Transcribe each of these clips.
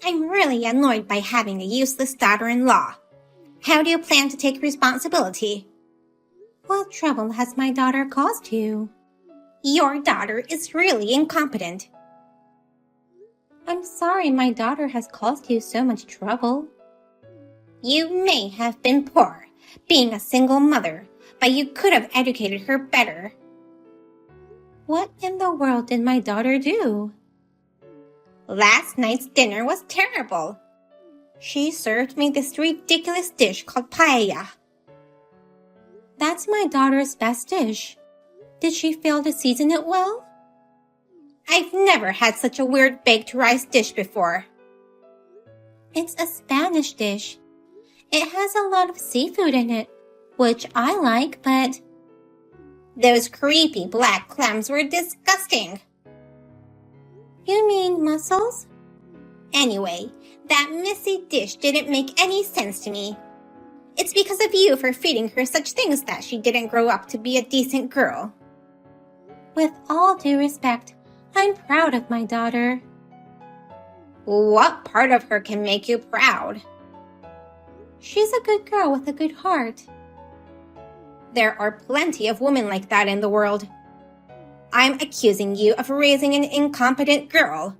I'm really annoyed by having a useless daughter-in-law. How do you plan to take responsibility? What trouble has my daughter caused you? Your daughter is really incompetent. I'm sorry my daughter has caused you so much trouble. You may have been poor, being a single mother, but you could have educated her better. What in the world did my daughter do? Last night's dinner was terrible. She served me this ridiculous dish called paella. That's my daughter's best dish. Did she fail to season it well? I've never had such a weird baked rice dish before. It's a Spanish dish. It has a lot of seafood in it, which I like, but... Those creepy black clams were disgusting. You mean mussels? Anyway, that messy dish didn't make any sense to me. It's because of you for feeding her such things that she didn't grow up to be a decent girl. With all due respect, I'm proud of my daughter. What part of her can make you proud? She's a good girl with a good heart. There are plenty of women like that in the world. I'm accusing you of raising an incompetent girl.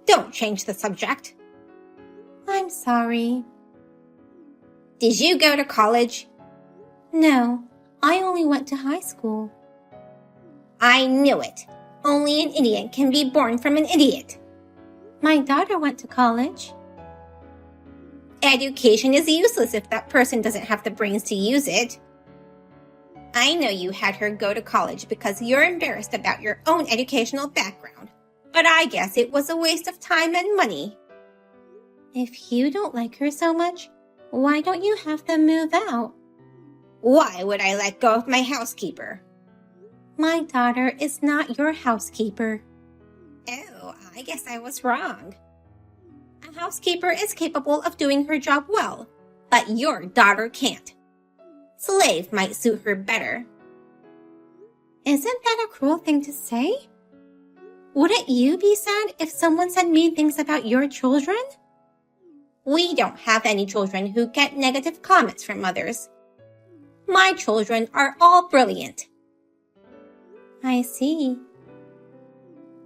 Don't change the subject. I'm sorry. Did you go to college? No, I only went to high school. I knew it. Only an idiot can be born from an idiot. My daughter went to college. Education is useless if that person doesn't have the brains to use it. I know you had her go to college because you're embarrassed about your own educational background, but I guess it was a waste of time and money. If you don't like her so much, why don't you have them move out? Why would I let go of my housekeeper? My daughter is not your housekeeper. Oh, I guess I was wrong. A housekeeper is capable of doing her job well, but your daughter can't. Slave might suit her better. Isn't that a cruel thing to say? Wouldn't you be sad if someone said mean things about your children? We don't have any children who get negative comments from others. My children are all brilliant. I see.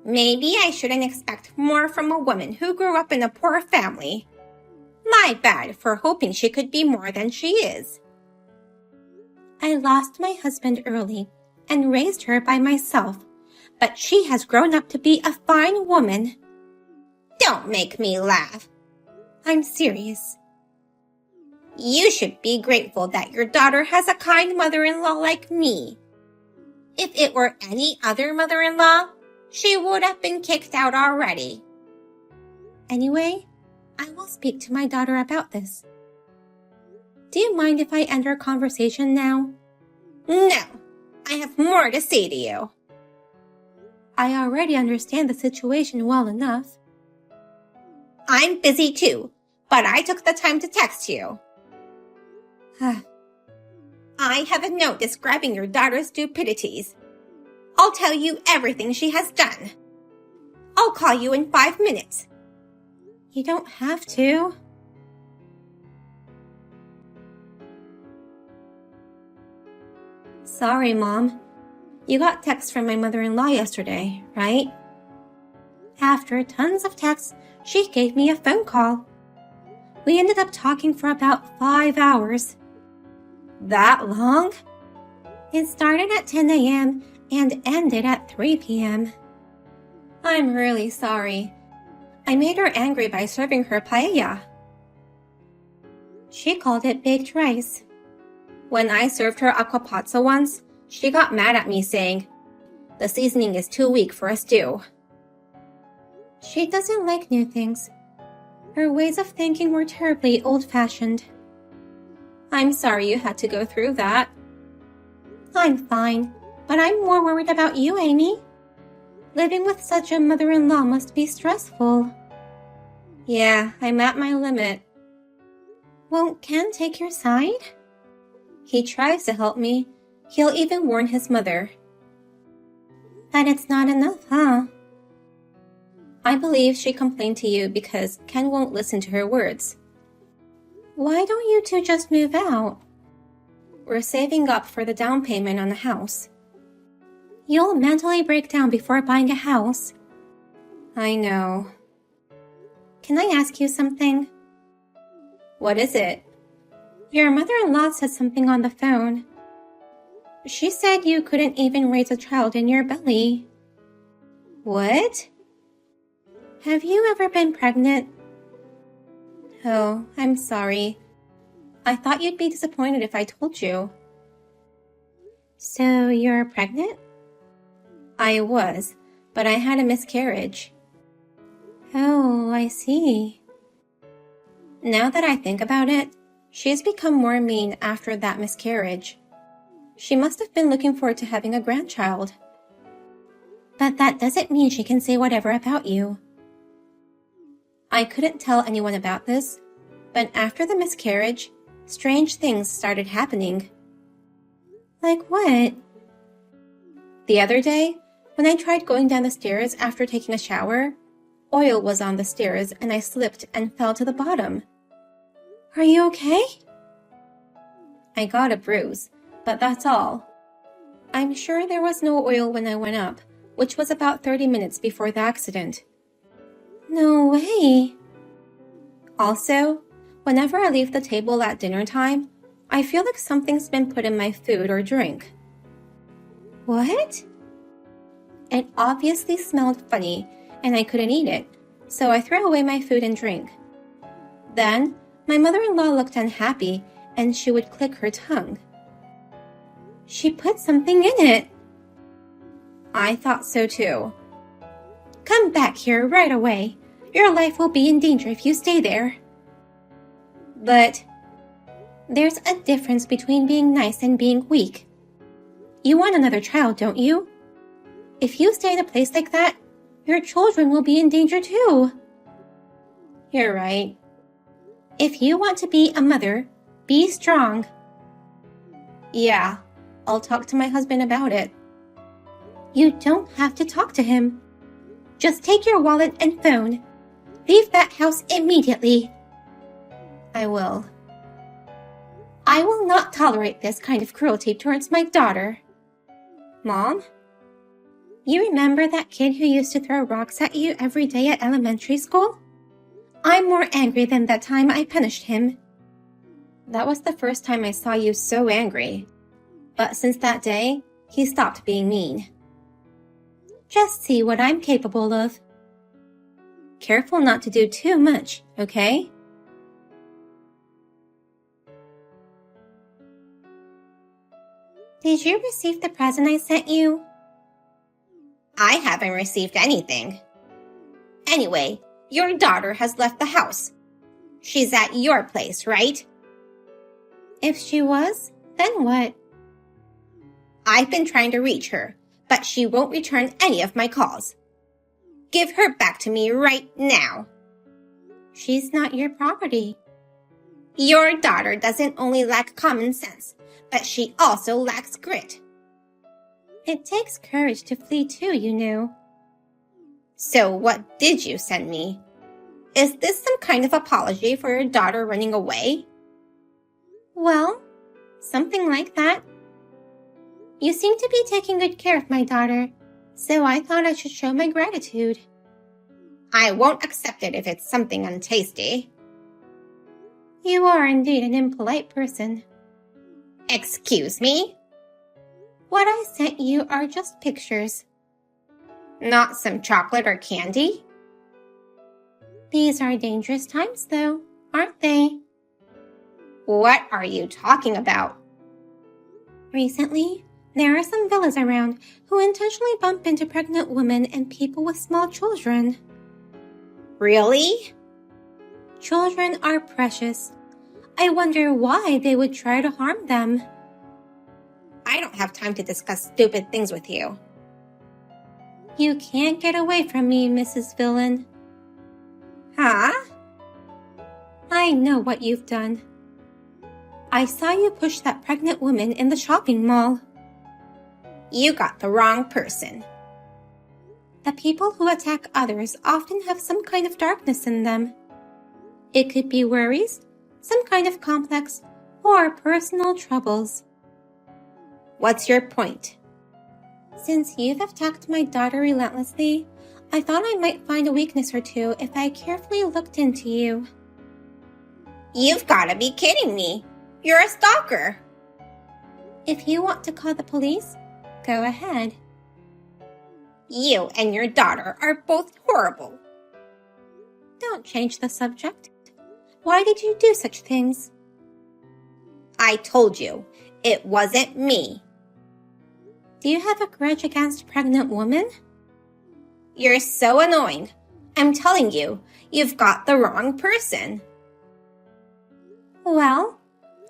Maybe I shouldn't expect more from a woman who grew up in a poor family. My bad for hoping she could be more than she is. I lost my husband early and raised her by myself, but she has grown up to be a fine woman. Don't make me laugh. I'm serious. You should be grateful that your daughter has a kind mother-in-law like me. If it were any other mother-in-law, she would have been kicked out already. Anyway, I will speak to my daughter about this. Do you mind if I end our conversation now? No, I have more to say to you. I already understand the situation well enough. I'm busy too, but I took the time to text you. I have a note describing your daughter's stupidities. I'll tell you everything she has done. I'll call you in 5 minutes. You don't have to. Sorry, Mom. You got text from my mother-in-law yesterday, right? After tons of texts, she gave me a phone call. We ended up talking for about 5 hours. That long? It started at 10 a.m. and ended at 3 p.m. I'm really sorry. I made her angry by serving her paella. She called it baked rice. When I served her aquapazza once, she got mad at me saying, "The seasoning is too weak for a stew." She doesn't like new things. Her ways of thinking were terribly old-fashioned. I'm sorry you had to go through that. I'm fine, but I'm more worried about you, Amy. Living with such a mother-in-law must be stressful. Yeah, I'm at my limit. Won't Ken take your side? He tries to help me. He'll even warn his mother. But it's not enough, huh? I believe she complained to you because Ken won't listen to her words. Why don't you two just move out? We're saving up for the down payment on the house. You'll mentally break down before buying a house. I know. Can I ask you something? What is it? Your mother-in-law said something on the phone. She said you couldn't even raise a child in your belly. What? Have you ever been pregnant? Oh, I'm sorry. I thought you'd be disappointed if I told you. So you're pregnant? I was, but I had a miscarriage. Oh, I see. Now that I think about it, she has become more mean after that miscarriage. She must have been looking forward to having a grandchild. But that doesn't mean she can say whatever about you. I couldn't tell anyone about this, but after the miscarriage, strange things started happening. Like what? The other day, when I tried going down the stairs after taking a shower, oil was on the stairs and I slipped and fell to the bottom. Are you okay? I got a bruise, but that's all. I'm sure there was no oil when I went up, which was about 30 minutes before the accident. No way. Also, whenever I leave the table at dinner time, I feel like something's been put in my food or drink. What? It obviously smelled funny, and I couldn't eat it, so I threw away my food and drink. Then, my mother-in-law looked unhappy, and she would click her tongue. She put something in it. I thought so too. Come back here right away. Your life will be in danger if you stay there. But there's a difference between being nice and being weak. You want another child, don't you? If you stay in a place like that, your children will be in danger too. You're right. If you want to be a mother, be strong. Yeah, I'll talk to my husband about it. You don't have to talk to him. Just take your wallet and phone. Leave that house immediately. I will. I will not tolerate this kind of cruelty towards my daughter. Mom? You remember that kid who used to throw rocks at you every day at elementary school? I'm more angry than that time I punished him. That was the first time I saw you so angry. But since that day, he stopped being mean. Just see what I'm capable of. Careful not to do too much, okay? Did you receive the present I sent you? I haven't received anything. Anyway, your daughter has left the house. She's at your place, right? If she was, then what? I've been trying to reach her, but she won't return any of my calls. Give her back to me right now. She's not your property. Your daughter doesn't only lack common sense, but she also lacks grit. It takes courage to flee too, you know. So what did you send me? Is this some kind of apology for your daughter running away? Well, something like that. You seem to be taking good care of my daughter, so I thought I should show my gratitude. I won't accept it if it's something untasty. You are indeed an impolite person. Excuse me? What I sent you are just pictures. Not some chocolate or candy? These are dangerous times, though, aren't they? What are you talking about? Recently, there are some villas around who intentionally bump into pregnant women and people with small children. Really? Children are precious. I wonder why they would try to harm them. I don't have time to discuss stupid things with you. You can't get away from me, Mrs. Villain. Huh? I know what you've done. I saw you push that pregnant woman in the shopping mall. You got the wrong person. The people who attack others often have some kind of darkness in them. It could be worries, some kind of complex, or personal troubles. What's your point? Since you've attacked my daughter relentlessly, I thought I might find a weakness or two if I carefully looked into you. You've gotta be kidding me. You're a stalker. If you want to call the police, go ahead. You and your daughter are both horrible. Don't change the subject. Why did you do such things? I told you, it wasn't me. Do you have a grudge against a pregnant woman? You're so annoying. I'm telling you, you've got the wrong person. Well,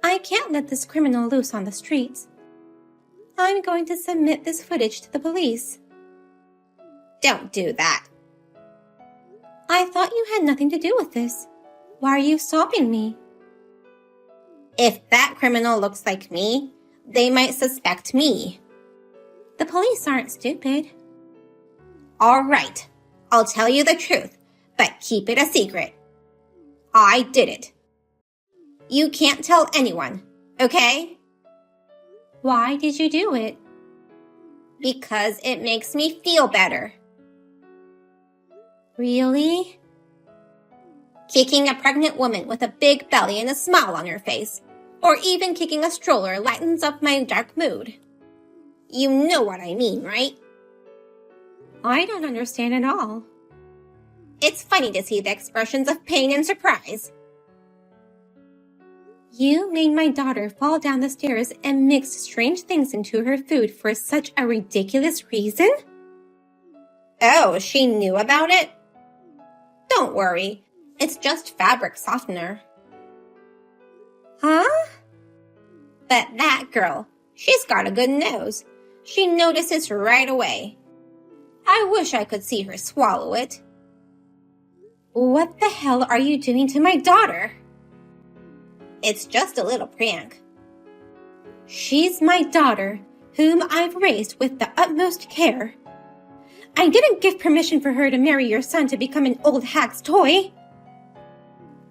I can't let this criminal loose on the streets. I'm going to submit this footage to the police. Don't do that. I thought you had nothing to do with this. Why are you stopping me? If that criminal looks like me, they might suspect me. The police aren't stupid. All right, I'll tell you the truth, but keep it a secret. I did it. You can't tell anyone, okay? Why did you do it? Because it makes me feel better. Really? Kicking a pregnant woman with a big belly and a smile on her face, or even kicking a stroller lightens up my dark mood. You know what I mean, right? I don't understand at all. It's funny to see the expressions of pain and surprise. You made my daughter fall down the stairs and mixed strange things into her food for such a ridiculous reason? Oh, she knew about it? Don't worry, it's just fabric softener. Huh? But that girl, she's got a good nose. She notices right away. I wish I could see her swallow it. What the hell are you doing to my daughter? It's just a little prank. She's my daughter, whom I've raised with the utmost care. I didn't give permission for her to marry your son to become an old hag's toy.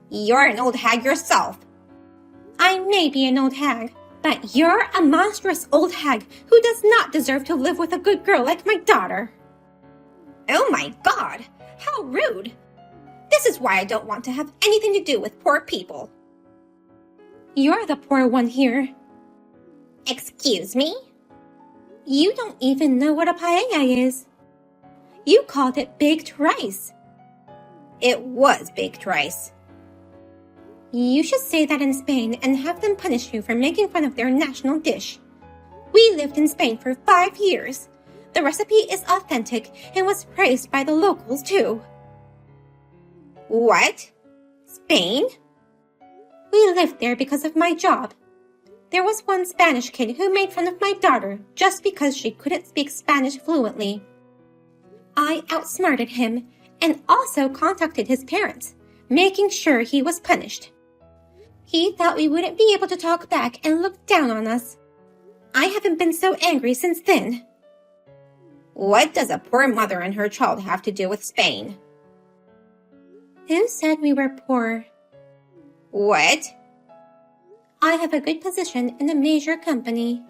You're an old hag yourself. I may be an old hag, but you're a monstrous old hag who does not deserve to live with a good girl like my daughter. Oh my God, how rude. This is why I don't want to have anything to do with poor people. You're the poor one here. Excuse me? You don't even know what a paella is. You called it baked rice. It was baked rice. You should say that in Spain and have them punish you for making fun of their national dish. We lived in Spain for 5 years. The recipe is authentic and was praised by the locals too. What? Spain? We lived there because of my job. There was one Spanish kid who made fun of my daughter just because she couldn't speak Spanish fluently. I outsmarted him and also contacted his parents, making sure he was punished. He thought we wouldn't be able to talk back and look down on us. I haven't been so angry since then. What does a poor mother and her child have to do with Spain? Who said we were poor? What? I have a good position in a major company.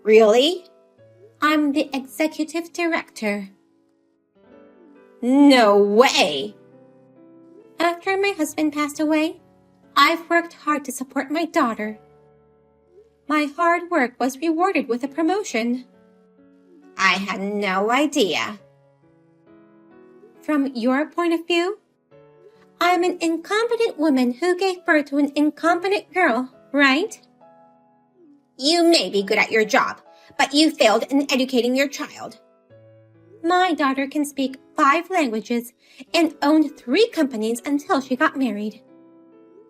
Really? I'm the executive director. No way! After my husband passed away, I've worked hard to support my daughter. My hard work was rewarded with a promotion. I had no idea. From your point of view, I'm an incompetent woman who gave birth to an incompetent girl, right? You may be good at your job, but you failed in educating your child. My daughter can speak 5 languages and owned 3 companies until she got married.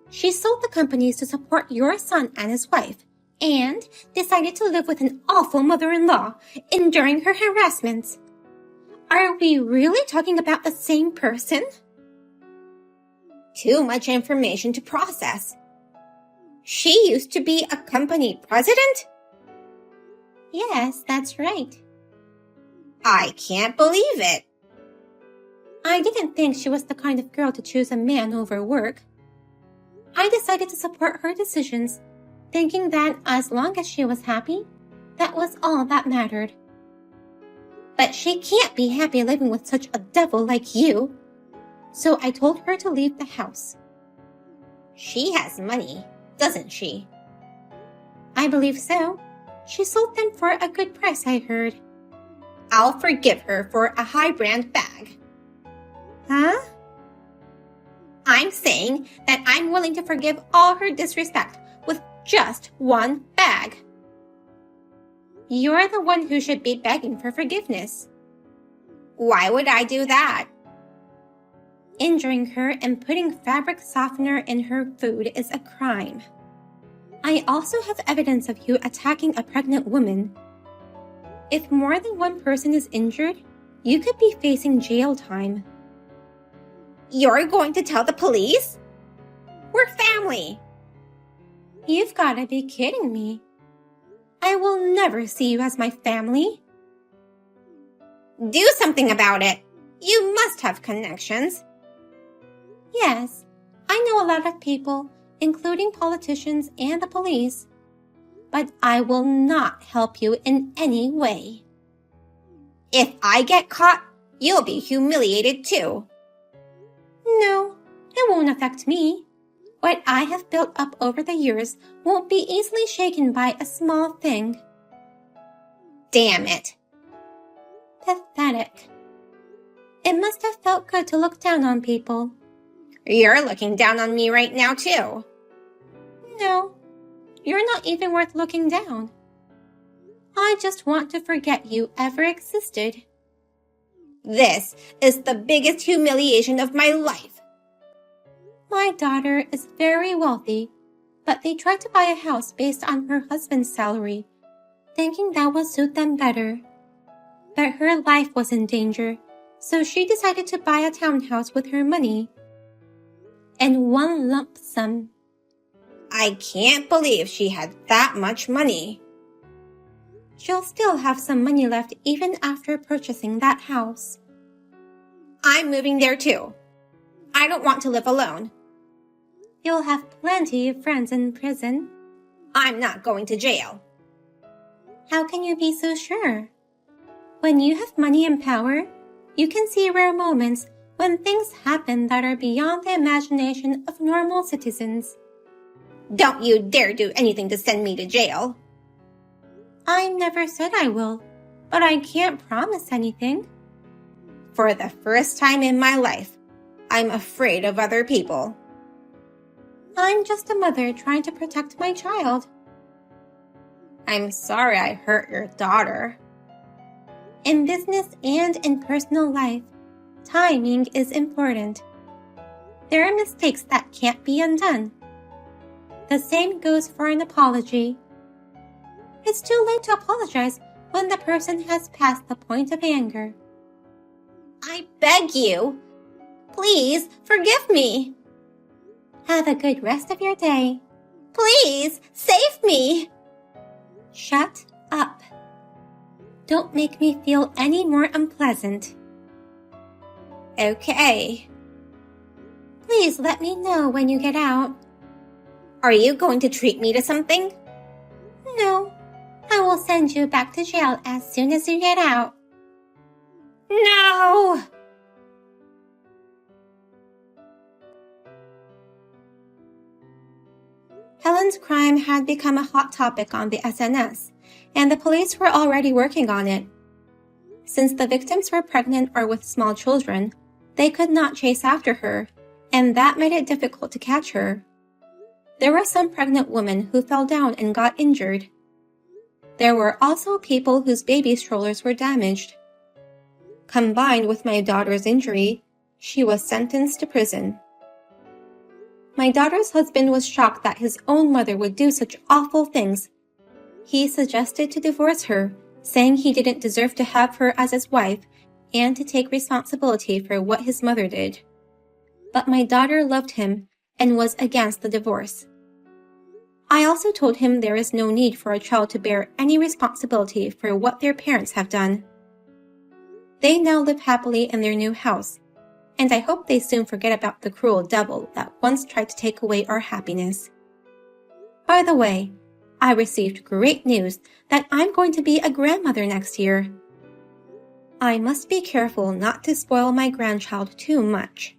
She sold the companies to support your son and his wife, and decided to live with an awful mother-in-law, enduring her harassments. Are we really talking about the same person? Too much information to process. She used to be a company president? Yes, that's right. I can't believe it. I didn't think she was the kind of girl to choose a man over work. I decided to support her decisions, thinking that as long as she was happy, that was all that mattered. But she can't be happy living with such a devil like you. So I told her to leave the house. She has money, doesn't she? I believe so. She sold them for a good price, I heard. I'll forgive her for a high-brand bag. Huh? I'm saying that I'm willing to forgive all her disrespect with just one bag. You're the one who should be begging for forgiveness. Why would I do that? Injuring her and putting fabric softener in her food is a crime. I also have evidence of you attacking a pregnant woman. If more than one person is injured, you could be facing jail time. You're going to tell the police? We're family. You've got to be kidding me. I will never see you as my family. Do something about it. You must have connections. Yes, I know a lot of people, including politicians and the police. But I will not help you in any way. If I get caught, you'll be humiliated too. No, it won't affect me. What I have built up over the years won't be easily shaken by a small thing. Damn it. Pathetic. It must have felt good to look down on people. You're looking down on me right now too. No, you're not even worth looking down. I just want to forget you ever existed. This is the biggest humiliation of my life. My daughter is very wealthy, but they tried to buy a house based on her husband's salary, thinking that would suit them better. But her life was in danger, so she decided to buy a townhouse with her money. In one lump sum. I can't believe she had that much money. She'll still have some money left even after purchasing that house. I'm moving there too. I don't want to live alone. You'll have plenty of friends in prison. I'm not going to jail. How can you be so sure? When you have money and power, you can see rare moments when things happen that are beyond the imagination of normal citizens. Don't you dare do anything to send me to jail. I never said I will, but I can't promise anything. For the first time in my life, I'm afraid of other people. I'm just a mother trying to protect my child. I'm sorry I hurt your daughter. In business and in personal life, timing is important. There are mistakes that can't be undone. The same goes for an apology. It's too late to apologize when the person has passed the point of anger. I beg you, please forgive me. Have a good rest of your day. Please save me. Shut up. Don't make me feel any more unpleasant. Okay. Please let me know when you get out. Are you going to treat me to something? No. I will send you back to jail as soon as you get out. No! Helen's crime had become a hot topic on the SNS, and the police were already working on it. Since the victims were pregnant or with small children, they could not chase after her, and that made it difficult to catch her. There were some pregnant women who fell down and got injured. There were also people whose baby strollers were damaged. Combined with my daughter's injury, she was sentenced to prison. My daughter's husband was shocked that his own mother would do such awful things. He suggested to divorce her, saying he didn't deserve to have her as his wife and to take responsibility for what his mother did. But my daughter loved him and was against the divorce. I also told him there is no need for a child to bear any responsibility for what their parents have done. They now live happily in their new house, and I hope they soon forget about the cruel devil that once tried to take away our happiness. By the way, I received great news that I'm going to be a grandmother next year. I must be careful not to spoil my grandchild too much.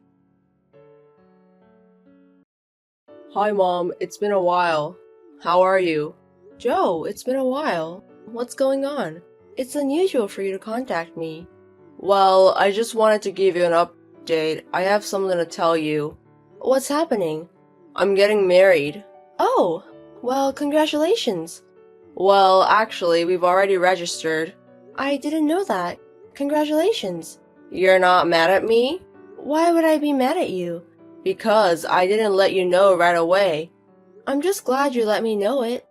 Hi, Mom. It's been a while. How are you? Joe, it's been a while. What's going on? It's unusual for you to contact me. Well, I just wanted to give you an update. I have something to tell you. What's happening? I'm getting married. Oh, well, congratulations. Well, actually, we've already registered. I didn't know that. Congratulations. You're not mad at me? Why would I be mad at you? Because I didn't let you know right away. I'm just glad you let me know it.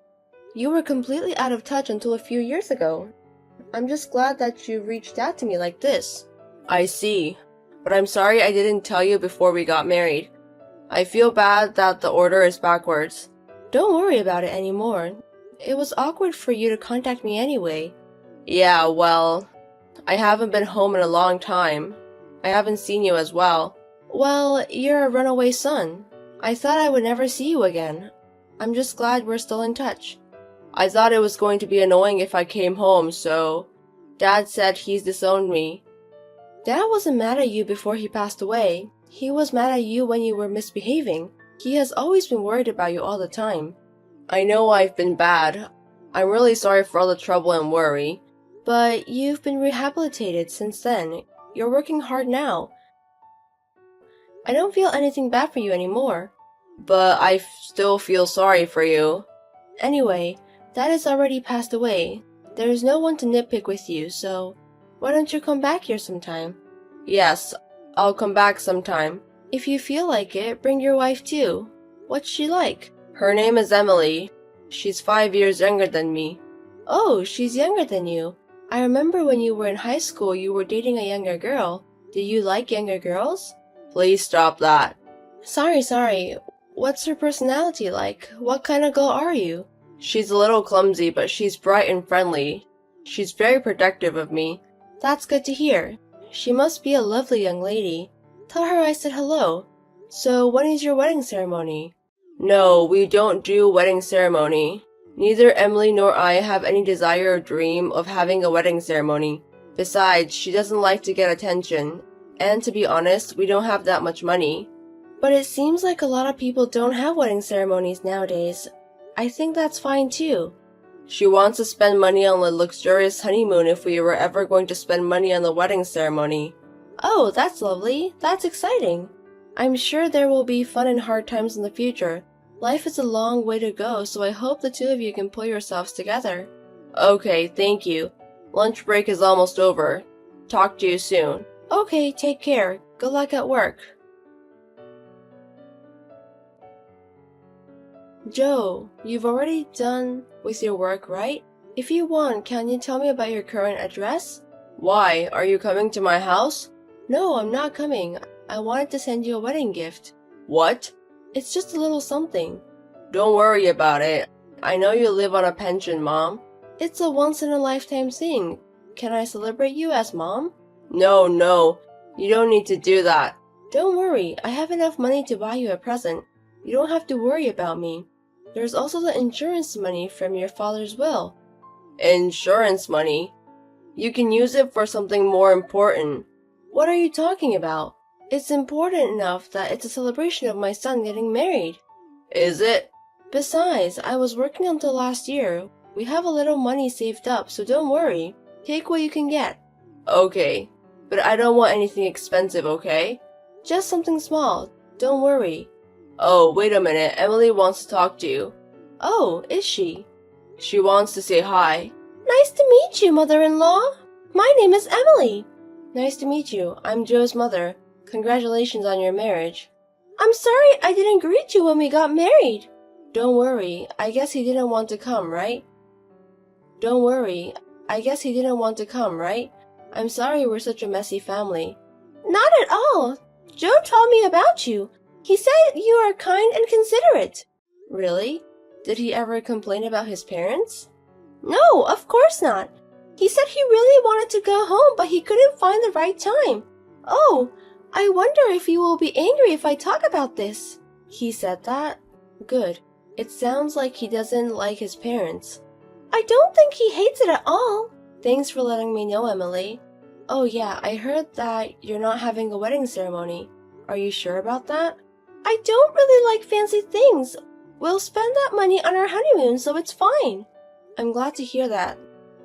You were completely out of touch until a few years ago. I'm just glad that you reached out to me like this. I see. But I'm sorry I didn't tell you before we got married. I feel bad that the order is backwards. Don't worry about it anymore. It was awkward for you to contact me anyway. Yeah, well, I haven't been home in a long time. I haven't seen you as well. Well, you're a runaway son. I thought I would never see you again. I'm just glad we're still in touch. I thought it was going to be annoying if I came home, so Dad said he's disowned me. Dad wasn't mad at you before he passed away. He was mad at you when you were misbehaving. He has always been worried about you all the time. I know I've been bad. I'm really sorry for all the trouble and worry. But you've been rehabilitated since then. You're working hard now. I don't feel anything bad for you anymore. But I still feel sorry for you. Anyway, Dad has already passed away. There is no one to nitpick with you, so why don't you come back here sometime? Yes, I'll come back sometime. If you feel like it, bring your wife too. What's she like? Her name is Emily. She's 5 years younger than me. Oh, she's younger than you. I remember when you were in high school you were dating a younger girl. Do you like younger girls? Please stop that. Sorry. What's her personality like? What kind of girl are you? She's a little clumsy, but she's bright and friendly. She's very protective of me. That's good to hear. She must be a lovely young lady. Tell her I said hello. So when is your wedding ceremony? No, we don't do wedding ceremony. Neither Emily nor I have any desire or dream of having a wedding ceremony. Besides, she doesn't like to get attention. And to be honest, we don't have that much money. But it seems like a lot of people don't have wedding ceremonies nowadays. I think that's fine too. She wants to spend money on a luxurious honeymoon if we were ever going to spend money on the wedding ceremony. Oh, that's lovely. That's exciting. I'm sure there will be fun and hard times in the future. Life is a long way to go, so I hope the two of you can pull yourselves together. Okay, thank you. Lunch break is almost over. Talk to you soon. Okay, take care. Good luck at work. Joe, you've already done with your work, right? If you want, can you tell me about your current address? Why? Are you coming to my house? No, I'm not coming. I wanted to send you a wedding gift. What? It's just a little something. Don't worry about it. I know you live on a pension, Mom. It's a once-in-a-lifetime thing. Can I celebrate you as Mom? No. You don't need to do that. Don't worry. I have enough money to buy you a present. You don't have to worry about me. There's also the insurance money from your father's will. Insurance money? You can use it for something more important. What are you talking about? It's important enough that it's a celebration of my son getting married. Is it? Besides, I was working until last year. We have a little money saved up, so don't worry. Take what you can get. Okay, but I don't want anything expensive, okay? Just something small. Don't worry. Oh, wait a minute. Emily wants to talk to you. Oh, is she? She wants to say hi. Nice to meet you, mother-in-law. My name is Emily. Nice to meet you. I'm Joe's mother. Congratulations on your marriage. I'm sorry I didn't greet you when we got married. Don't worry. I guess he didn't want to come, right? Don't worry. I guess he didn't want to come, right? I'm sorry we're such a messy family. Not at all. Joe told me about you. He said you are kind and considerate. Really? Did he ever complain about his parents? No, of course not. He said he really wanted to go home, but he couldn't find the right time. Oh, I wonder if he will be angry if I talk about this. He said that? Good. It sounds like he doesn't like his parents. I don't think he hates it at all. Thanks for letting me know, Emily. Oh yeah, I heard that you're not having a wedding ceremony. Are you sure about that? I don't really like fancy things. We'll spend that money on our honeymoon, so it's fine. I'm glad to hear that.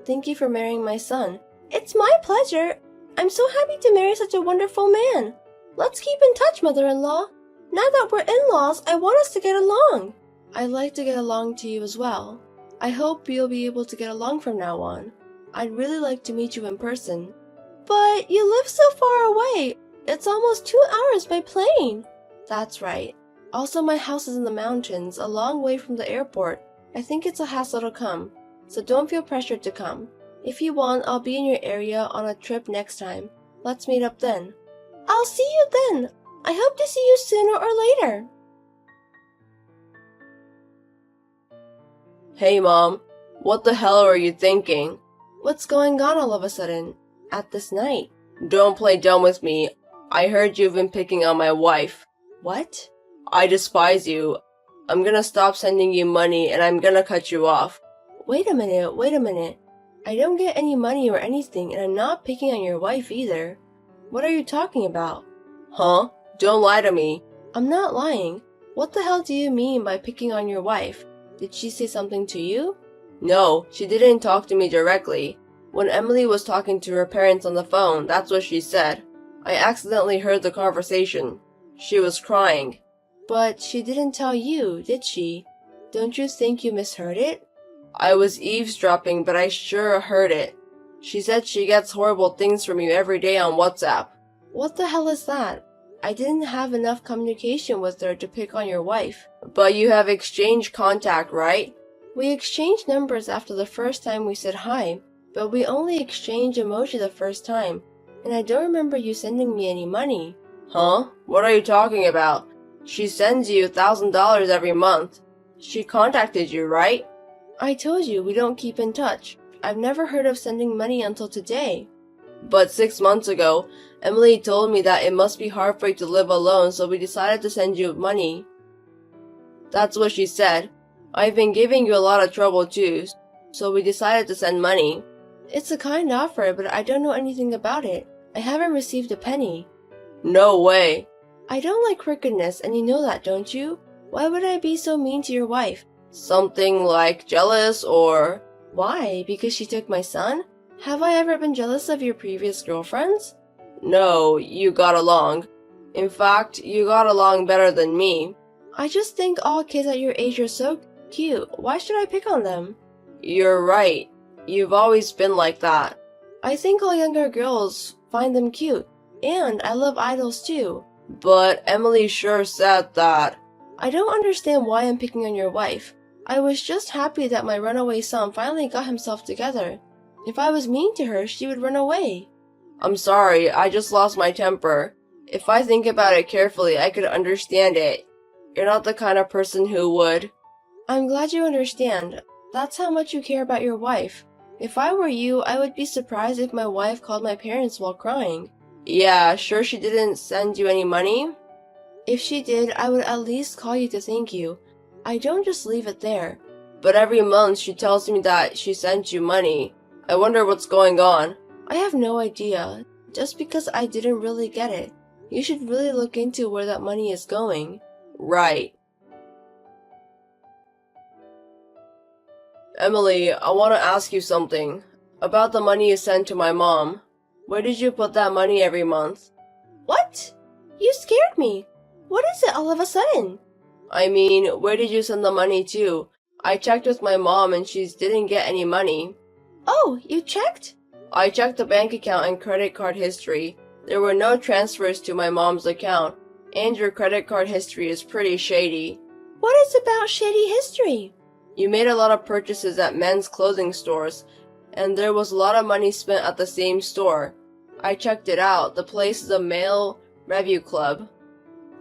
Thank you for marrying my son. It's my pleasure. I'm so happy to marry such a wonderful man. Let's keep in touch, mother-in-law. Now that we're in-laws, I want us to get along. I'd like to get along to you as well. I hope you'll be able to get along from now on. I'd really like to meet you in person. But you live so far away. It's almost 2 hours by plane. That's right. Also, my house is in the mountains, a long way from the airport. I think it's a hassle to come, so don't feel pressured to come. If you want, I'll be in your area on a trip next time. Let's meet up then. I'll see you then. I hope to see you sooner or later. Hey, Mom. What the hell are you thinking? What's going on all of a sudden? At this night? Don't play dumb with me. I heard you've been picking on my wife. What? I despise you. I'm gonna stop sending you money and I'm gonna cut you off. Wait a minute. I don't get any money or anything, and I'm not picking on your wife either. What are you talking about? Huh? Don't lie to me. I'm not lying. What the hell do you mean by picking on your wife? Did she say something to you? No, she didn't talk to me directly. When Emily was talking to her parents on the phone, that's what she said. I accidentally heard the conversation. She was crying. But she didn't tell you, did she? Don't you think you misheard it? I was eavesdropping, but I sure heard it. She said she gets horrible things from you every day on WhatsApp. What the hell is that? I didn't have enough communication with her to pick on your wife. But you have exchanged contact, right? We exchanged numbers after the first time we said hi, but we only exchanged emoji the first time, and I don't remember you sending me any money. Huh? What are you talking about? She sends you $1,000 every month. She contacted you, right? I told you we don't keep in touch. I've never heard of sending money until today. But 6 months ago, Emily told me that it must be hard for you to live alone, so we decided to send you money. That's what she said. I've been giving you a lot of trouble too, so we decided to send money. It's a kind offer, but I don't know anything about it. I haven't received a penny. No way. I don't like crookedness, and you know that, don't you? Why would I be so mean to your wife? Something like jealous or... Why? Because she took my son? Have I ever been jealous of your previous girlfriends? No, you got along. In fact, you got along better than me. I just think all kids at your age are so cute. Why should I pick on them? You're right. You've always been like that. I think all younger girls find them cute. And I love idols too. But Emily sure said that. I don't understand why I'm picking on your wife. I was just happy that my runaway son finally got himself together. If I was mean to her, she would run away. I'm sorry, I just lost my temper. If I think about it carefully, I could understand it. You're not the kind of person who would. I'm glad you understand. That's how much you care about your wife. If I were you, I would be surprised if my wife called my parents while crying. Yeah, sure she didn't send you any money? If she did, I would at least call you to thank you. I don't just leave it there. But every month she tells me that she sent you money. I wonder what's going on. I have no idea. Just because I didn't really get it. You should really look into where that money is going. Right. Emily, I want to ask you something. About the money you sent to my mom. Where did you put that money every month? What? You scared me. What is it all of a sudden? I mean, where did you send the money to? I checked with my mom and she didn't get any money. Oh, you checked? I checked the bank account and credit card history. There were no transfers to my mom's account, and your credit card history is pretty shady. What is about shady history? You made a lot of purchases at men's clothing stores, and there was a lot of money spent at the same store. I checked it out. The place is a male review club.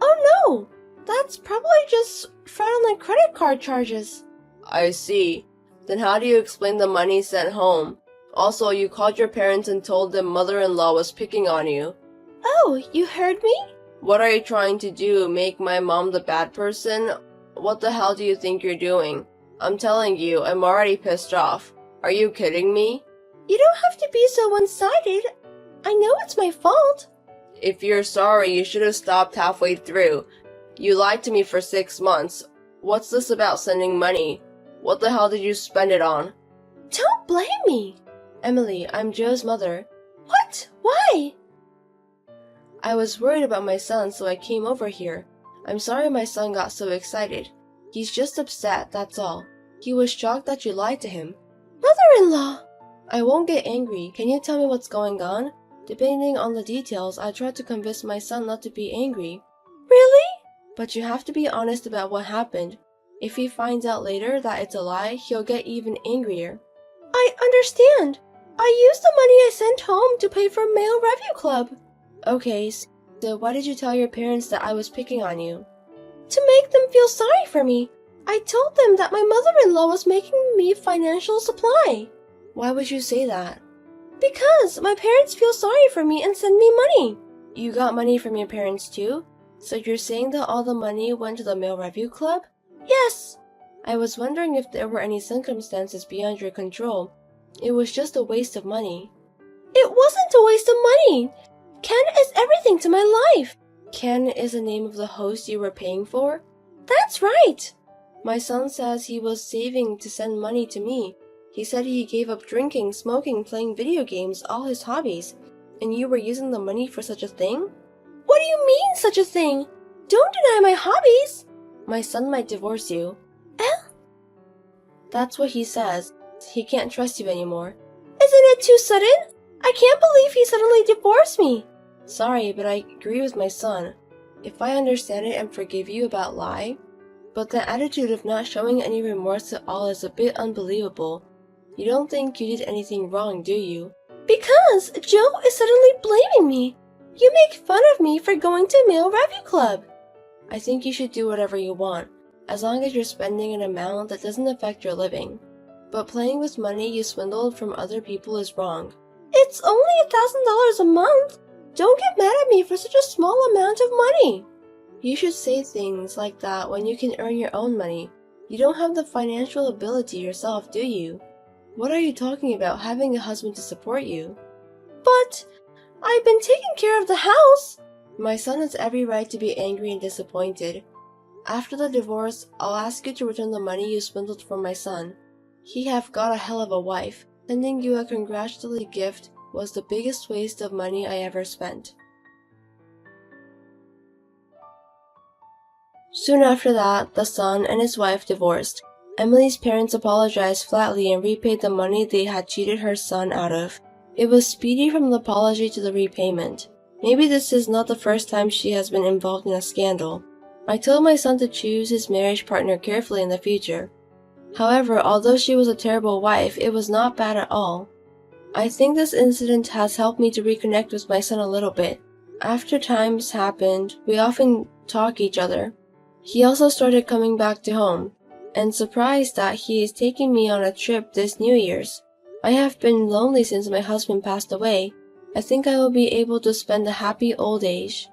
Oh no! That's probably just fraudulent credit card charges. I see. Then how do you explain the money sent home? Also, you called your parents and told them mother-in-law was picking on you. Oh, you heard me? What are you trying to do? Make my mom the bad person? What the hell do you think you're doing? I'm telling you, I'm already pissed off. Are you kidding me? You don't have to be so one-sided. I know it's my fault. If you're sorry, you should have stopped halfway through. You lied to me for 6 months. What's this about sending money? What the hell did you spend it on? Don't blame me. Emily, I'm Joe's mother. What? Why? I was worried about my son, so I came over here. I'm sorry my son got so excited. He's just upset, that's all. He was shocked that you lied to him. Mother-in-law! I won't get angry. Can you tell me what's going on? Depending on the details, I tried to convince my son not to be angry. Really? But you have to be honest about what happened. If he finds out later that it's a lie, he'll get even angrier. I understand. I used the money I sent home to pay for Male Review Club. Okay, so why did you tell your parents that I was picking on you? To make them feel sorry for me. I told them that my mother-in-law was making me financial supply. Why would you say that? Because my parents feel sorry for me and send me money. You got money from your parents too? So you're saying that all the money went to the Male Review Club? Yes. I was wondering if there were any circumstances beyond your control. It was just a waste of money. It wasn't a waste of money. Ken is everything to my life. Ken is the name of the host you were paying for? That's right. My son says he was saving to send money to me. He said he gave up drinking, smoking, playing video games, all his hobbies. And you were using the money for such a thing? What do you mean, such a thing? Don't deny my hobbies. My son might divorce you. Eh? That's what he says. He can't trust you anymore. Isn't it too sudden? I can't believe he suddenly divorced me. Sorry, but I agree with my son. If I understand it and forgive you about lie, but the attitude of not showing any remorse at all is a bit unbelievable. You don't think you did anything wrong, do you? Because Joe is suddenly blaming me. You make fun of me for going to Male Review Club. I think you should do whatever you want, as long as you're spending an amount that doesn't affect your living. But playing with money you swindled from other people is wrong. It's only $1,000 a month. Don't get mad at me for such a small amount of money. You should say things like that when you can earn your own money. You don't have the financial ability yourself, do you? What are you talking about having a husband to support you? But I've been taking care of the house. My son has every right to be angry and disappointed. After the divorce, I'll ask you to return the money you swindled from my son. He have got a hell of a wife. Sending you a congratulatory gift was the biggest waste of money I ever spent. Soon after that, the son and his wife divorced. Emily's parents apologized flatly and repaid the money they had cheated her son out of. It was speedy from the apology to the repayment. Maybe this is not the first time she has been involved in a scandal. I told my son to choose his marriage partner carefully in the future. However, although she was a terrible wife, it was not bad at all. I think this incident has helped me to reconnect with my son a little bit. After times happened, we often talk each other. He also started coming back to home, and surprised that he is taking me on a trip this New Year's. I have been lonely since my husband passed away. I think I will be able to spend a happy old age.